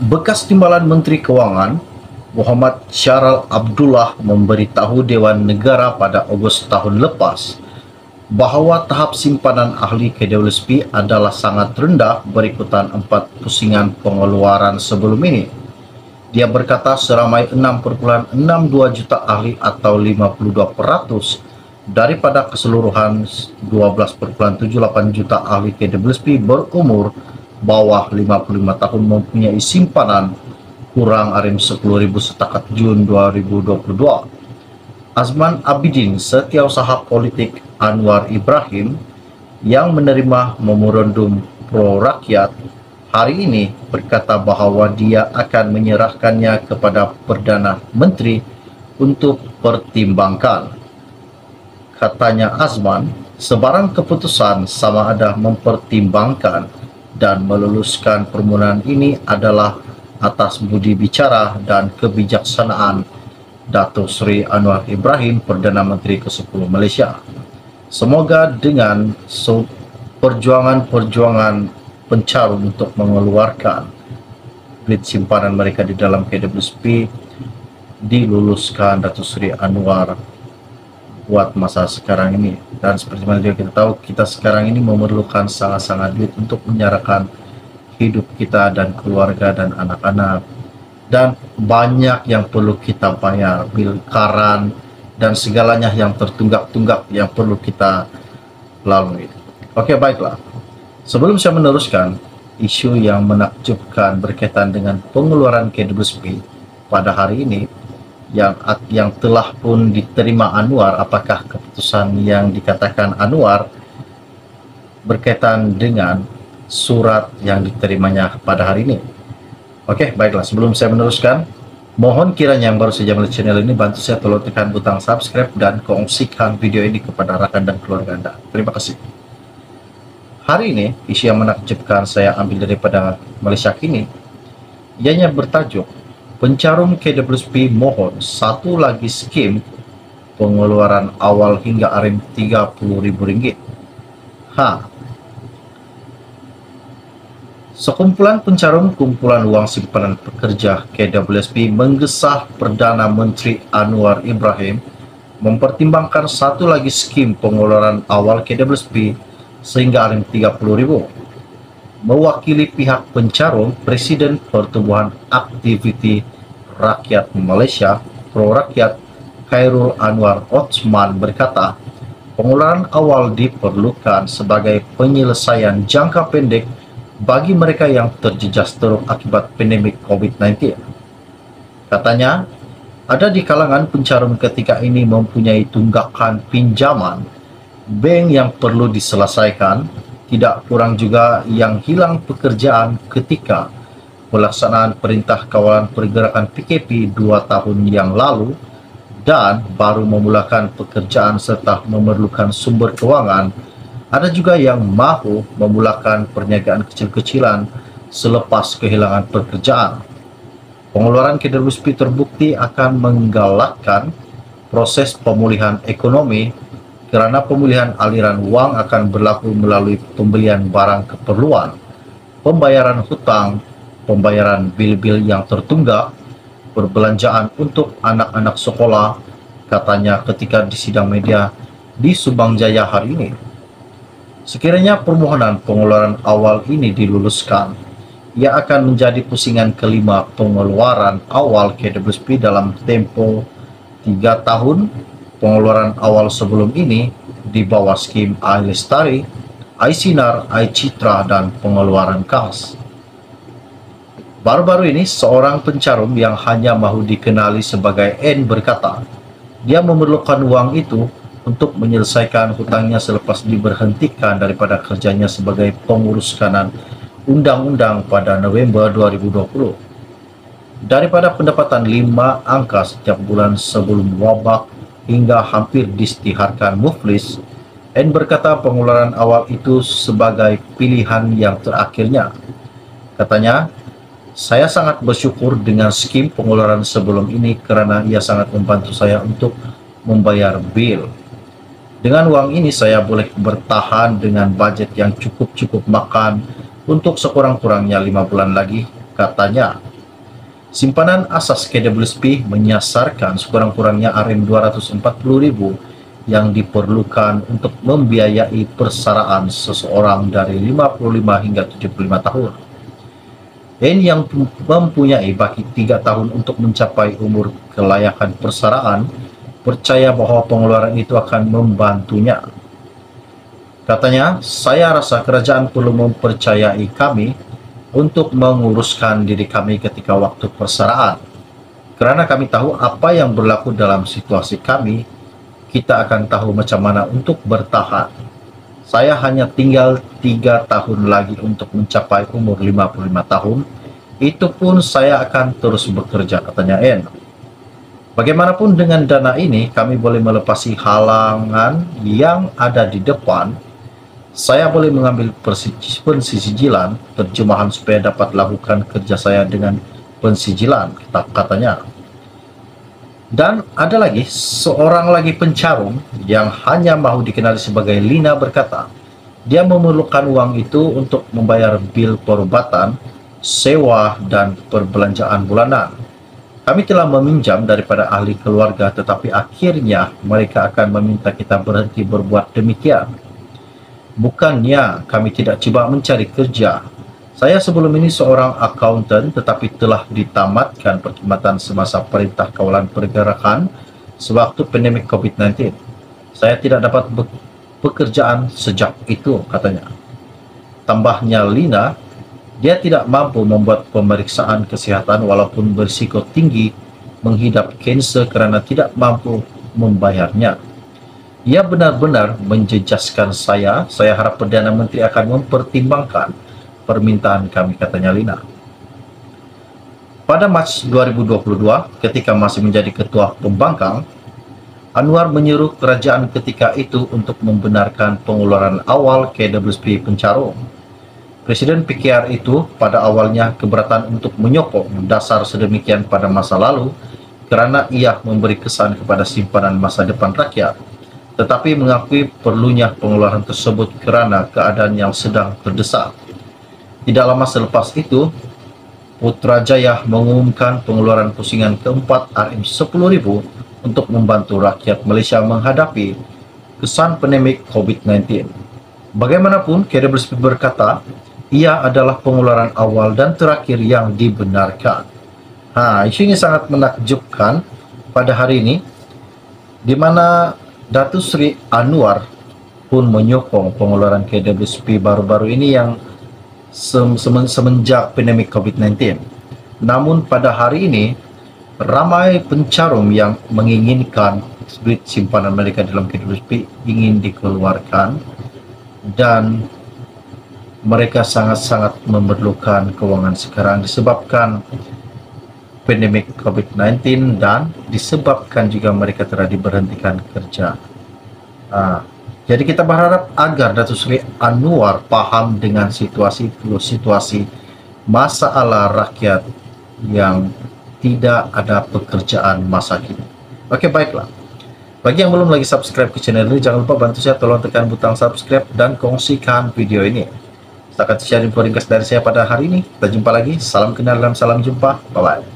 Bekas Timbalan Menteri Keuangan Muhammad Syaril Abdullah memberitahu Dewan Negara pada Ogos tahun lepas bahawa tahap simpanan ahli KWSP adalah sangat rendah berikutan 4 pusingan pengeluaran sebelum ini. Dia berkata seramai 6,62 juta ahli atau 52% daripada keseluruhan 12,78 juta ahli KWSP berumur bawah 55 tahun mempunyai simpanan kurang arim 10.000 setakat Jun 2022. Azman Abidin, Setiausaha Politik Anwar Ibrahim yang menerima memorandum pro rakyat hari ini berkata bahawa dia akan menyerahkannya kepada Perdana Menteri untuk pertimbangkan. Katanya Azman, sebarang keputusan sama ada mempertimbangkan dan meluluskan permohonan ini adalah atas budi bicara dan kebijaksanaan Datuk Seri Anwar Ibrahim, Perdana Menteri ke-10 Malaysia. Semoga dengan perjuangan pencarum untuk mengeluarkan duit simpanan mereka di dalam KWSP diluluskan Datuk Seri Anwar buat masa sekarang ini. Dan seperti mana juga kita tahu, kita sekarang ini memerlukan sangat-sangat duit untuk menyerahkan hidup kita dan keluarga dan anak-anak, dan banyak yang perlu kita bayar, bil karan dan segalanya yang tertunggak-tunggak yang perlu kita lalui. Oke, baiklah. Sebelum saya meneruskan, isu yang menakjubkan berkaitan dengan pengeluaran KWSP pada hari ini yang telah pun diterima Anwar, apakah keputusan yang dikatakan Anwar berkaitan dengan surat yang diterimanya pada hari ini. Oke, baiklah. Sebelum saya meneruskan, mohon kiranya yang baru saja melihat channel ini bantu saya tolong tekan butang subscribe dan kongsikan video ini kepada rakan dan keluarga Anda. Terima kasih. Hari ini, isu yang menakjubkan saya ambil daripada Malaysia Kini. Ianya bertajuk, Pencarum KWSP mohon satu lagi skim pengeluaran awal hingga arim RM30.000. Sekumpulan pencarum kumpulan wang simpanan pekerja KWSP menggesah Perdana Menteri Anwar Ibrahim mempertimbangkan satu lagi skim pengeluaran awal KWSP sehingga arim RM30.000. Mewakili pihak pencarum, Presiden Pertubuhan Aktiviti Rakyat Malaysia Pro Rakyat Khairul Anwar Othman berkata, pengeluaran awal diperlukan sebagai penyelesaian jangka pendek bagi mereka yang terjejas teruk akibat pandemik COVID-19. Katanya, ada di kalangan pencarum ketika ini mempunyai tunggakan pinjaman bank yang perlu diselesaikan, tidak kurang juga yang hilang pekerjaan ketika pelaksanaan Perintah Kawalan Pergerakan PKP 2 tahun yang lalu dan baru memulakan pekerjaan serta memerlukan sumber kewangan. Ada juga yang mahu memulakan perniagaan kecil-kecilan selepas kehilangan pekerjaan. Pengeluaran KWSP terbukti akan menggalakkan proses pemulihan ekonomi kerana pemulihan aliran wang akan berlaku melalui pembelian barang keperluan, pembayaran hutang, pembayaran bil-bil yang tertunggak, perbelanjaan untuk anak-anak sekolah, katanya ketika di sidang media di Subang Jaya hari ini. Sekiranya permohonan pengeluaran awal ini diluluskan, ia akan menjadi pusingan kelima pengeluaran awal KWSP dalam tempo 3 tahun. Pengeluaran awal sebelum ini di bawah skim iLestari, iSinar, iCitra, dan pengeluaran kas. Baru-baru ini, seorang pencarum yang hanya mahu dikenali sebagai N berkata, dia memerlukan uang itu untuk menyelesaikan hutangnya selepas diberhentikan daripada kerjanya sebagai pengurus kanan undang-undang pada November 2020. Daripada pendapatan 5 angka setiap bulan sebelum wabak hingga hampir diisytiharkan muflis, N berkata pengeluaran awal itu sebagai pilihan yang terakhirnya. Katanya, saya sangat bersyukur dengan skim pengeluaran sebelum ini kerana ia sangat membantu saya untuk membayar bil. Dengan uang ini saya boleh bertahan dengan bajet yang cukup makan untuk sekurang-kurangnya 5 bulan lagi, katanya. Simpanan asas KWSP menyasarkan sekurang-kurangnya Rm240.000 yang diperlukan untuk membiayai persaraan seseorang dari 55 hingga 75 tahun. N yang mempunyai baki 3 tahun untuk mencapai umur kelayakan persaraan percaya bahwa pengeluaran itu akan membantunya. Katanya, saya rasa kerajaan perlu mempercayai kami untuk menguruskan diri kami ketika waktu persaraan. Karena kami tahu apa yang berlaku dalam situasi kami, kita akan tahu macam mana untuk bertahan. Saya hanya tinggal 3 tahun lagi untuk mencapai umur 55 tahun. Itu pun saya akan terus bekerja, katanya N. Bagaimanapun dengan dana ini, kami boleh melepasi halangan yang ada di depan. Saya boleh mengambil pensijilan terjemahan supaya dapat lakukan kerja saya dengan pensijilan, katanya. Dan ada lagi seorang lagi pencarung yang hanya mau dikenali sebagai Lina berkata, dia memerlukan uang itu untuk membayar bil perubatan, sewa, dan perbelanjaan bulanan. Kami telah meminjam daripada ahli keluarga, tetapi akhirnya mereka akan meminta kita berhenti berbuat demikian. Bukannya kami tidak coba mencari kerja. Saya sebelum ini seorang akuntan, tetapi telah ditamatkan perkhidmatan semasa Perintah Kawalan Pergerakan sewaktu pandemik COVID-19. Saya tidak dapat pekerjaan sejak itu, katanya. Tambahnya Lina, dia tidak mampu membuat pemeriksaan kesehatan walaupun berisiko tinggi menghidap kanser karena tidak mampu membayarnya. Ia benar-benar menjejaskan saya. Saya harap Perdana Menteri akan mempertimbangkan permintaan kami, katanya Lina. Pada Mac 2022, ketika masih menjadi ketua pembangkang, Anwar menyuruh kerajaan ketika itu untuk membenarkan pengeluaran awal KWSP pencarung. Presiden PKR itu pada awalnya keberatan untuk menyokong dasar sedemikian pada masa lalu karena ia memberi kesan kepada simpanan masa depan rakyat, tetapi mengakui perlunya pengeluaran tersebut kerana keadaan yang sedang terdesak. Tidak lama selepas itu, Putrajaya mengumumkan pengeluaran pusingan keempat Rm10.000 untuk membantu rakyat Malaysia menghadapi kesan pandemik COVID-19. Bagaimanapun, KWSP berkata, ia adalah pengeluaran awal dan terakhir yang dibenarkan. Isu ini sangat menakjubkan pada hari ini, di mana Datuk Seri Anwar pun menyokong pengeluaran KWSP baru-baru ini yang semenjak pandemik COVID-19. Namun pada hari ini, ramai pencarum yang menginginkan duit simpanan mereka dalam KWSP ingin dikeluarkan dan mereka sangat-sangat memerlukan keuangan sekarang disebabkan pandemik COVID-19 dan disebabkan juga mereka telah diberhentikan kerja. Jadi kita berharap agar Datuk Seri Anwar paham dengan situasi masalah rakyat yang tidak ada pekerjaan masa kini. Oke, baiklah. Bagi yang belum lagi subscribe ke channel ini, jangan lupa bantu saya, tolong tekan butang subscribe dan kongsikan video ini. Setakat share info ringkas dari saya pada hari ini. Kita jumpa lagi. Salam kenal dan salam jumpa. Bye-bye.